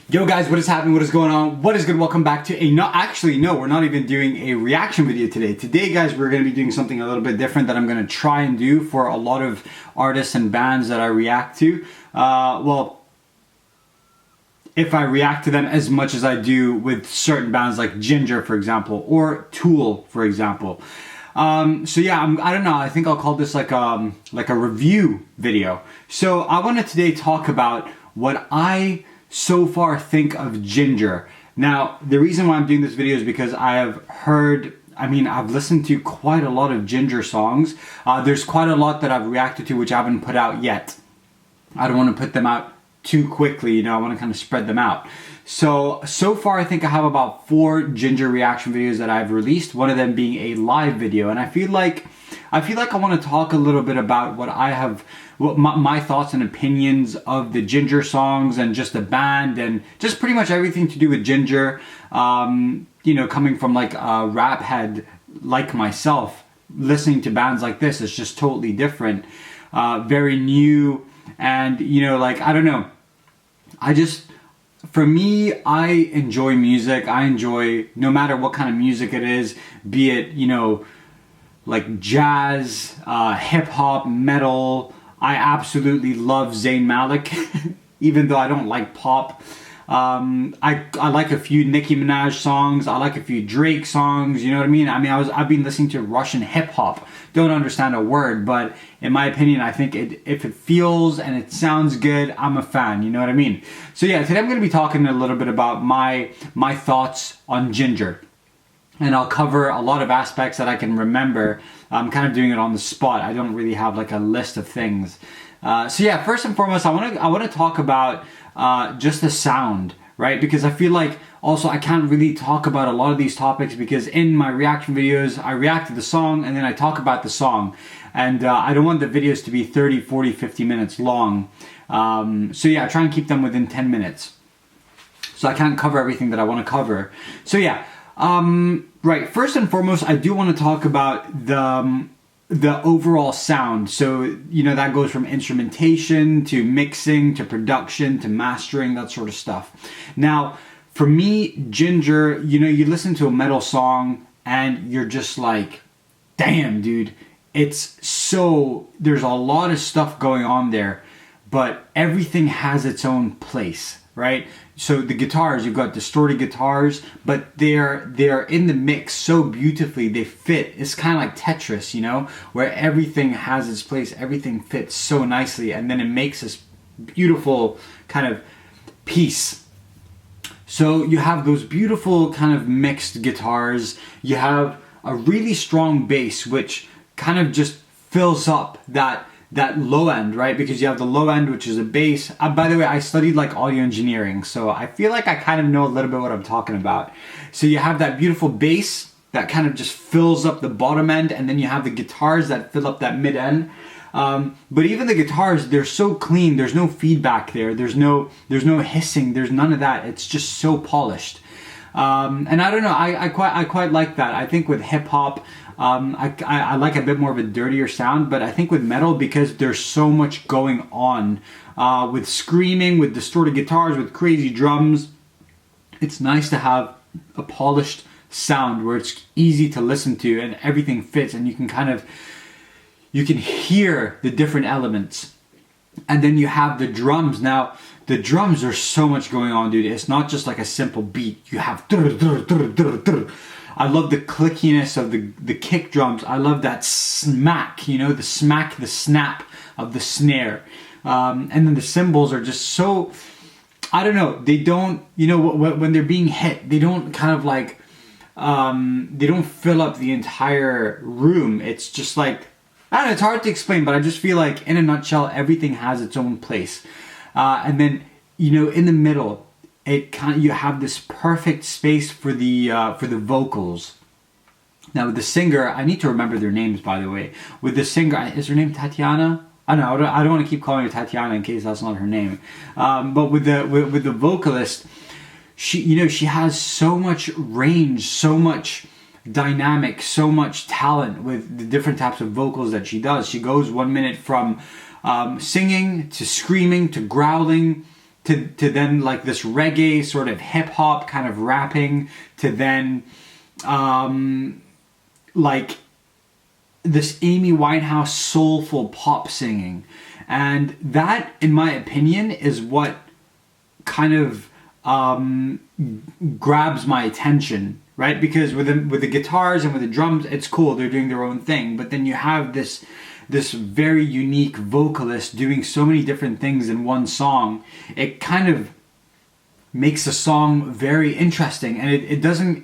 Yo guys, what is happening? What is going on? What is good? Welcome back to we're not even doing a reaction video today. Today guys, we're going to be doing something a little bit different that I'm going to try and do for a lot of artists and bands that I react to. Well, if I react to them as much as I do with certain bands like Jinjer, for example, or Tool, for example. So yeah, I don't know, I think I'll call this like a review video. So I want to today talk about what I so far think of Jinjer. Now, the reason why I'm doing this video is because I've listened to quite a lot of Jinjer songs. There's quite a lot that I've reacted to which I haven't put out yet. I don't want to put them out too quickly, you know, I want to kind of spread them out. So far I think I have about 4 Jinjer reaction videos that I've released, one of them being a live video, and I feel like I want to talk a little bit about my thoughts and opinions of the Jinjer songs and just the band and just pretty much everything to do with Jinjer. You know, coming from like a rap head like myself, listening to bands like this is just totally different, very new, and you know, like, I don't know, for me, I enjoy music. I enjoy no matter what kind of music it is, be it, you know, like jazz, hip hop, metal. I absolutely love Zayn Malik, even though I don't like pop. I like a few Nicki Minaj songs. I like a few Drake songs. You know what I mean? I've been listening to Russian hip hop. Don't understand a word, but in my opinion, I think if it feels and it sounds good, I'm a fan. You know what I mean? So yeah, today I'm going to be talking a little bit about my thoughts on Jinjer. And I'll cover a lot of aspects that I can remember. I'm kind of doing it on the spot. I don't really have like a list of things. So yeah, first and foremost, I want to talk about just the sound, right? Because I feel like also I can't really talk about a lot of these topics because in my reaction videos, I react to the song and then I talk about the song. And I don't want the videos to be 30, 40, 50 minutes long. So yeah, I try and keep them within 10 minutes. So I can't cover everything that I want to cover. So yeah. Right, first and foremost, I do want to talk about the overall sound. So, you know, that goes from instrumentation to mixing to production to mastering, that sort of stuff. Now, for me, Jinjer, you know, you listen to a metal song and you're just like, damn, dude, there's a lot of stuff going on there, but everything has its own place, right? So the guitars, you've got distorted guitars, but they're in the mix so beautifully, they fit. It's kind of like Tetris, you know, where everything has its place, everything fits so nicely, and then it makes this beautiful kind of piece. So you have those beautiful kind of mixed guitars, you have a really strong bass, which kind of just fills up that low end, right? Because you have the low end, which is a bass. By the way, I studied like audio engineering, so I feel like I kind of know a little bit what I'm talking about. So you have that beautiful bass that kind of just fills up the bottom end, and then you have the guitars that fill up that mid end. But even the guitars, they're so clean. There's no feedback there. There's no hissing. There's none of that. It's just so polished. And I don't know. I quite like that. I think with hip hop, I like a bit more of a dirtier sound, but I think with metal, because there's so much going on, with screaming, with distorted guitars, with crazy drums, it's nice to have a polished sound where it's easy to listen to and everything fits and you can hear the different elements. And then you have the drums. Now, the drums, there's so much going on, dude. It's not just like a simple beat. You have I love the clickiness of the kick drums. I love that smack, you know, the snap of the snare. And then the cymbals are just so, I don't know, they don't, you know, when they're being hit, they don't kind of like, they don't fill up the entire room. It's just like, I don't know, it's hard to explain, but I just feel like in a nutshell, everything has its own place. And then, you know, in the middle, you have this perfect space for the vocals. Now with the singer, I need to remember their names, by the way. With the singer, is her name Tatiana? I don't know. I don't want to keep calling her Tatiana in case that's not her name. But with the vocalist, she has so much range, so much dynamic, so much talent with the different types of vocals that she does. She goes 1 minute from singing to screaming to growling to then like this reggae sort of hip hop kind of rapping, to then like this Amy Winehouse soulful pop singing. And that, in my opinion, is what kind of grabs my attention, right? Because with the guitars and with the drums, it's cool, they're doing their own thing. But then you have this very unique vocalist doing so many different things in one song. It kind of makes a song very interesting, and it doesn't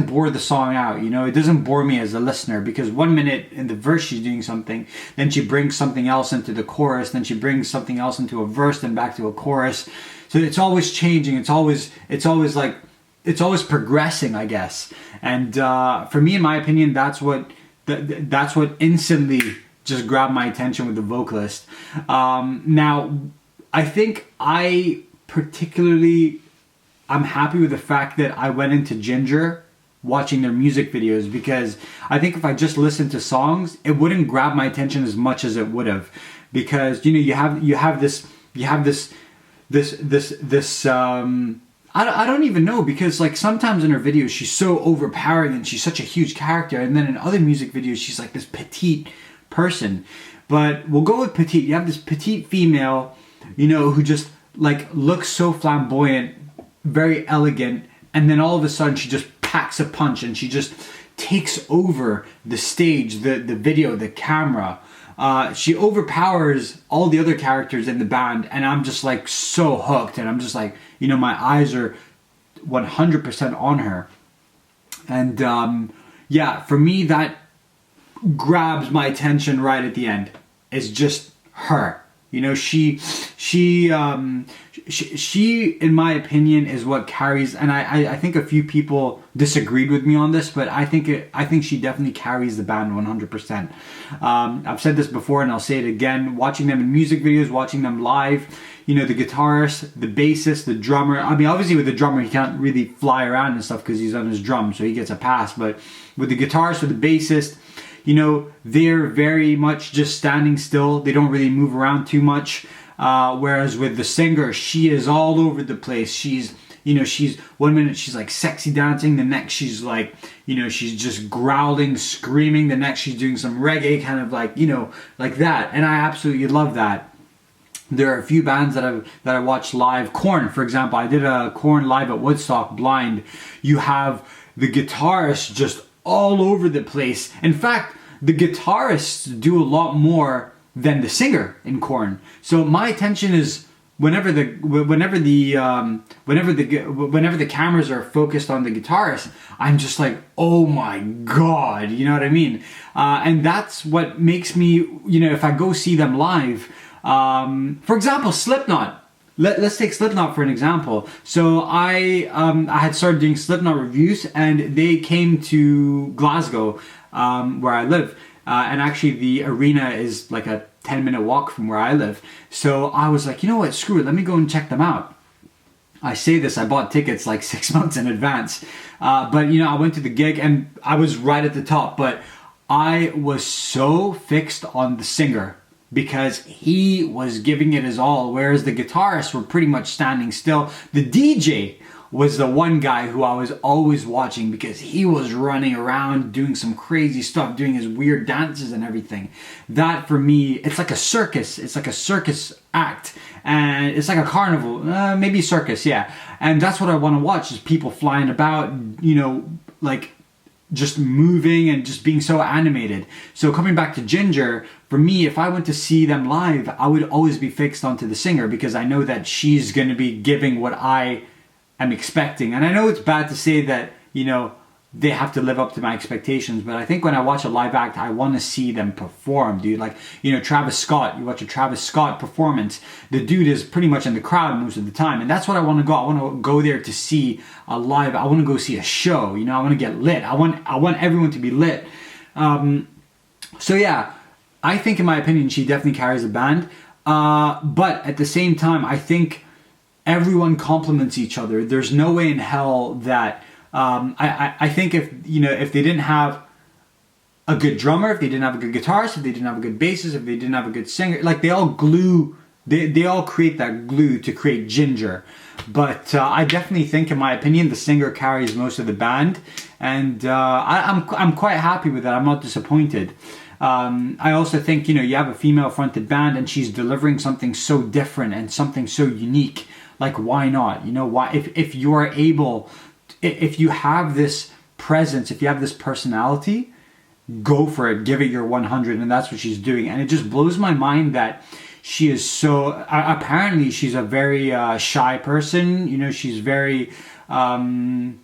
bore the song out, you know. It doesn't bore me as a listener, because 1 minute in the verse she's doing something, then she brings something else into the chorus, then she brings something else into a verse, then back to a chorus. So it's always changing. It's always progressing, I guess. And for me, in my opinion, that's what instantly just grabbed my attention with the vocalist. Now, I think I'm happy with the fact that I went into Jinjer watching their music videos, because I think if I just listened to songs, it wouldn't grab my attention as much as it would have, because, you know, you have this I don't even know, because like sometimes in her videos she's so overpowering and she's such a huge character, and then in other music videos she's like this petite person. But we'll go with petite. You have this petite female, you know, who just like looks so flamboyant, very elegant, and then all of a sudden she just packs a punch and she just takes over the stage, the video, the camera. She overpowers all the other characters in the band, and I'm just like so hooked, and I'm just like, you know, my eyes are 100% on her. And yeah, for me, that grabs my attention right at the end. It's just her. You know, she in my opinion is what carries, and I think a few people disagreed with me on this, but I think she definitely carries the band 100%. I've said this before and I'll say it again, watching them in music videos, watching them live, you know, the guitarist, the bassist, the drummer. I mean, obviously with the drummer he can't really fly around and stuff because he's on his drum, so he gets a pass, but with the guitarist, with the bassist, you know, they're very much just standing still. They don't really move around too much. Whereas with the singer, she is all over the place. She's 1 minute she's like sexy dancing, the next she's like, you know, she's just growling, screaming, the next she's doing some reggae, kind of like, you know, like that. And I absolutely love that. There are a few bands that I watched live. Korn, for example. I did a Korn live at Woodstock blind. You have the guitarist just all over the place. In fact, the guitarists do a lot more than the singer in Korn. So my attention is whenever the cameras are focused on the guitarist, I'm just like, oh my god, you know what I mean? And that's what makes me, you know, if I go see them live, for example, Slipknot. Let's take Slipknot for an example. So I had started doing Slipknot reviews, and they came to Glasgow, where I live. And actually the arena is like a 10-minute walk from where I live. So I was like, you know what, screw it, let me go and check them out. I say this, I bought tickets like 6 months in advance. But you know, I went to the gig and I was right at the top, but I was so fixed on the singer, because he was giving it his all, whereas the guitarists were pretty much standing still. The DJ was the one guy who I was always watching, because he was running around doing some crazy stuff, doing his weird dances and everything. That for me, it's like a circus. It's like a circus act, and it's like a carnival, maybe circus, yeah. And that's what I want to watch, is people flying about, you know, like just moving and just being so animated. So coming back to Jinjer, for me, if I went to see them live, I would always be fixed onto the singer, because I know that she's going to be giving what I am expecting. And I know it's bad to say that, you know, they have to live up to my expectations, but I think when I watch a live act, I want to see them perform, dude. Like, you know, Travis Scott, you watch a Travis Scott performance, the dude is pretty much in the crowd most of the time, and that's what I want to go. I want to go there to see a live, I want to go see a show, you know, I want to get lit. I want everyone to be lit. So yeah, I think in my opinion, she definitely carries a band. But at the same time, I think everyone complements each other. There's no way in hell that I think if they didn't have a good drummer, if they didn't have a good guitarist, if they didn't have a good bassist, if they didn't have a good singer, like they all glue they all create that glue to create Jinjer. But I definitely think, in my opinion, the singer carries most of the band, and I'm quite happy with that. I'm not disappointed. I also think, you know, you have a female fronted band and she's delivering something so different and something so unique. Like, why not? You know, why, if you are able, if you have this presence, if you have this personality, go for it, give it your 100. And that's what she's doing. And it just blows my mind that she is so, apparently she's a very shy person. You know, she's very, I don't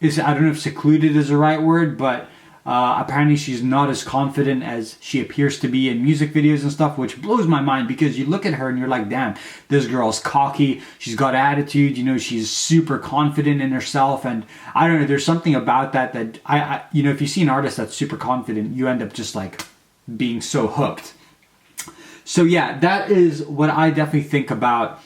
know if secluded is the right word, but apparently she's not as confident as she appears to be in music videos and stuff, which blows my mind, because you look at her and you're like, damn, this girl's cocky, she's got attitude, you know, she's super confident in herself. And I don't know, there's something about that I you know, if you see an artist that's super confident, you end up just like being so hooked. So yeah, that is what I definitely think about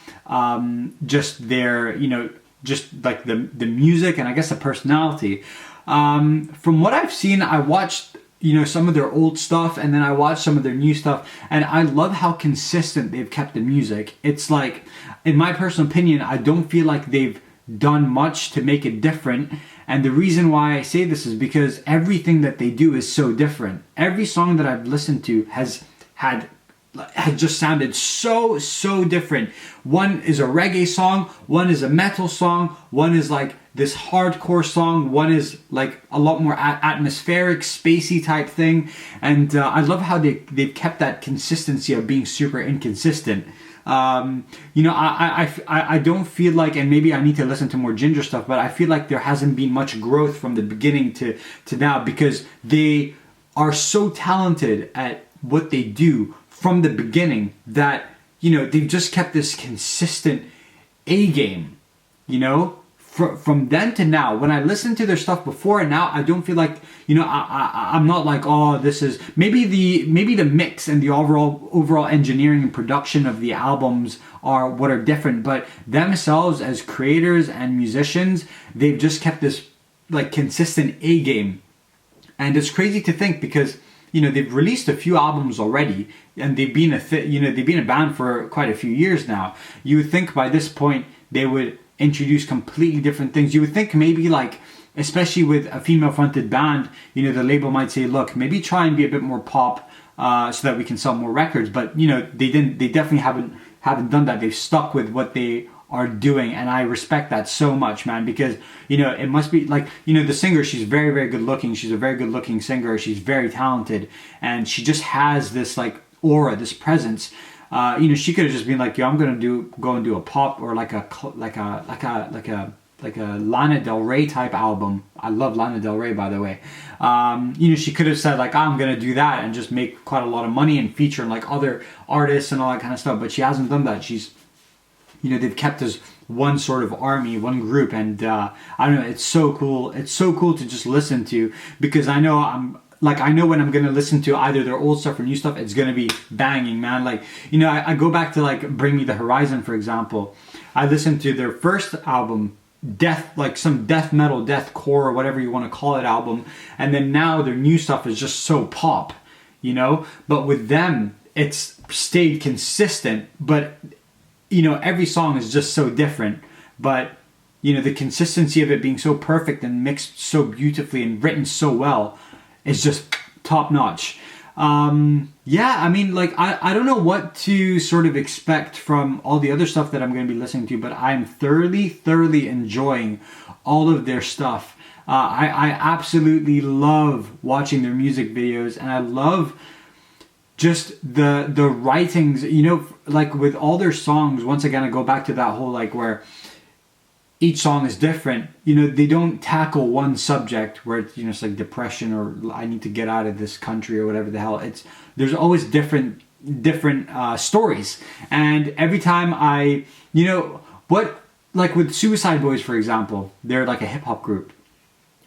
just their, you know, just like the music and I guess the personality. From what I've seen, I watched, you know, some of their old stuff, and then I watched some of their new stuff, and I love how consistent they've kept the music. It's like, in my personal opinion, I don't feel like they've done much to make it different. And the reason why I say this is because everything that they do is so different. Every song that I've listened to has just sounded so different. One is a reggae song, one is a metal song, one is like this hardcore song, one is like a lot more atmospheric, spacey type thing. And I love how they've kept that consistency of being super inconsistent. You know, I don't feel like, and maybe I need to listen to more Jinjer stuff, but I feel like there hasn't been much growth from the beginning to now, because they are so talented at what they do from the beginning that, you know, they've just kept this consistent A game, you know, from then to now. When I listen to their stuff before and now, I don't feel like, you know, I'm not like, oh, this is maybe the mix and the overall engineering and production of the albums are what are different, but themselves as creators and musicians, they've just kept this like consistent A game. And it's crazy to think, because, you know, they've released a few albums already, and they've been a band for quite a few years now. You would think by this point they would introduce completely different things. You would think maybe, like, especially with a female-fronted band, you know, the label might say, look, maybe try and be a bit more pop so that we can sell more records. But, you know, they definitely haven't done that. They've stuck with what they are doing, and I respect that so much, man, because, you know, it must be like, you know, the singer, she's very, very good looking. She's a very good looking singer. She's very talented, and she just has this like aura, this presence. You know, she could have just been like, yo, I'm gonna go and do a pop or like a Lana Del Rey type album. I love Lana Del Rey, by the way. You know, she could have said like, I'm gonna do that and just make quite a lot of money and feature like other artists and all that kind of stuff. But she hasn't done that. She's, you know, they've kept as one sort of army, one group, and I don't know, it's so cool. It's so cool to just listen to, because I know when I'm gonna listen to either their old stuff or new stuff, it's gonna be banging, man. Like, you know, I go back to like Bring Me the Horizon, for example. I listened to their first album, some death metal, death core, or whatever you want to call it album, and then now their new stuff is just so pop, you know. But with them, it's stayed consistent, but, you know, every song is just so different. But, you know, the consistency of it being so perfect and mixed so beautifully and written so well is just top notch. Yeah, I mean, like, I don't know what to sort of expect from all the other stuff that I'm going to be listening to, but I'm thoroughly enjoying all of their stuff. I absolutely love watching their music videos, and I love just the writings, you know, like with all their songs. Once again, I go back to that whole like where each song is different. You know, they don't tackle one subject where it's, you know, it's like depression or I need to get out of this country or whatever the hell. There's always different stories. And every time you know, like with Suicide Boys, for example, they're like a hip hop group.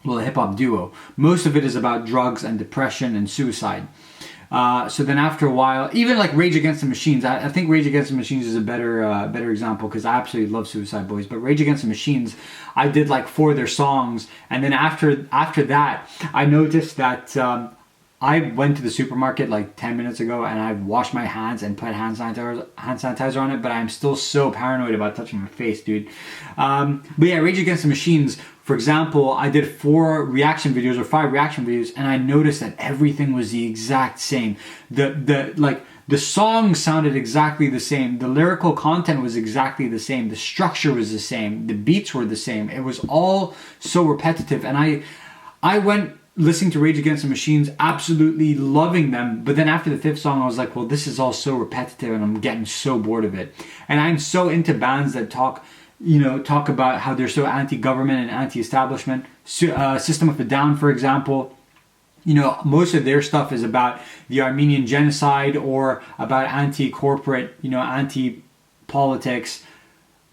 Well, a hip hop duo. Most of it is about drugs and depression and suicide. So then after a while, even like Rage Against the Machines, I think Rage Against the Machines is a better example, because I absolutely love Suicide Boys. But Rage Against the Machines, I did like 4 of their songs, and then after that, I noticed that I went to the supermarket like 10 minutes ago and I washed my hands and put hand sanitizer on it, but I'm still so paranoid about touching my face, dude. But yeah, Rage Against the Machines, for example, I did 4 reaction videos or 5 reaction videos, and I noticed that everything was the exact same. The song sounded exactly the same. The lyrical content was exactly the same. The structure was the same. The beats were the same. It was all so repetitive, and I went listening to Rage Against the Machines, absolutely loving them. But then after the 5th song, I was like, well, this is all so repetitive and I'm getting so bored of it. And I'm so into bands that talk about how they're so anti-government and anti-establishment. System of a Down, for example, most of their stuff is about the Armenian genocide or about anti-corporate, anti-politics.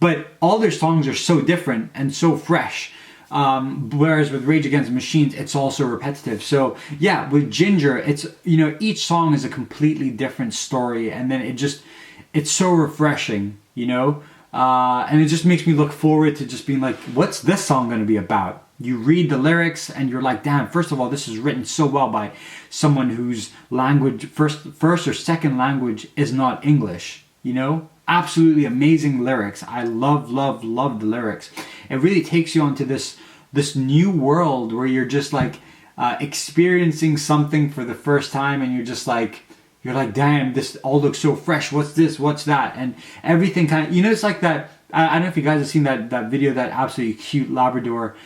But all their songs are so different and so fresh. Whereas with Rage Against the Machines, it's also repetitive. So yeah, with Jinjer, it's, each song is a completely different story, and then it's so refreshing, and it just makes me look forward to just being like, what's this song going to be about? You read the lyrics and you're like, damn, first of all, this is written so well by someone whose language, first or second language is not English, Absolutely amazing lyrics. I love the lyrics. It really takes you onto this new world where you're just like experiencing something for the first time, and you're like, damn, this all looks so fresh. What's this? What's that? And everything kind of, it's like that. I don't know if you guys have seen that video, that absolutely cute Labrador,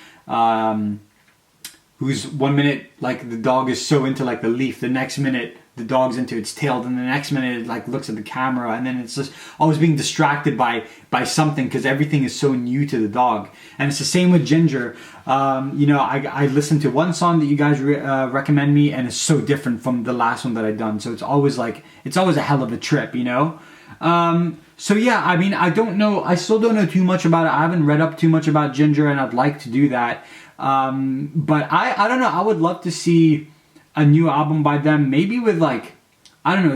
who's 1 minute like the dog is so into like the leaf, the next minute the dog's into its tail, and the next minute it like looks at the camera, and then it's just always being distracted by something because everything is so new to the dog. And it's the same with Jinjer. I listened to one song that you guys recommend me, and it's so different from the last one that I've done. So it's always a hell of a trip, So yeah, I mean, I don't know. I still don't know too much about it. I haven't read up too much about Jinjer, and I'd like to do that. But I don't know. I would love to see a new album by them, maybe with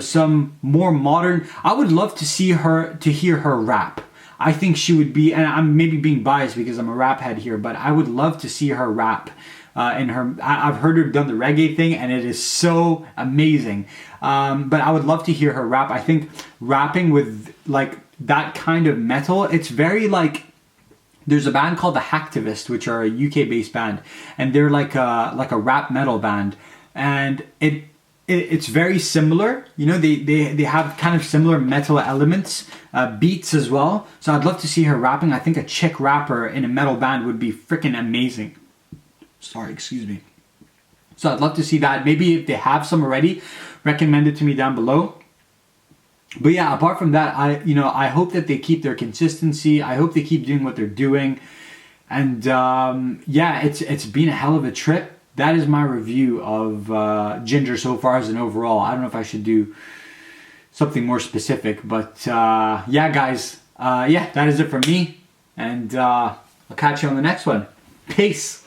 some more modern. I would love to hear her rap. I think she would be, and I'm maybe being biased because I'm a rap head here, but I would love to see her rap. I've heard her done the reggae thing, and it is so amazing. But I would love to hear her rap. I think rapping with like that kind of metal, it's very like. There's a band called the Hacktivist, which are a UK-based band, and they're like a rap metal band. And it's very similar, they have kind of similar metal elements, beats as well. So I'd love to see her rapping. I think a chick rapper in a metal band would be freaking amazing. Sorry, excuse me. So I'd love to see that. Maybe if they have some already, recommend it to me down below. But yeah, apart from that, I hope that they keep their consistency. I hope they keep doing what they're doing. And yeah, it's been a hell of a trip. That is my review of Jinjer so far as an overall. I don't know if I should do something more specific, but yeah, guys. Yeah, that is it from me. And I'll catch you on the next one. Peace.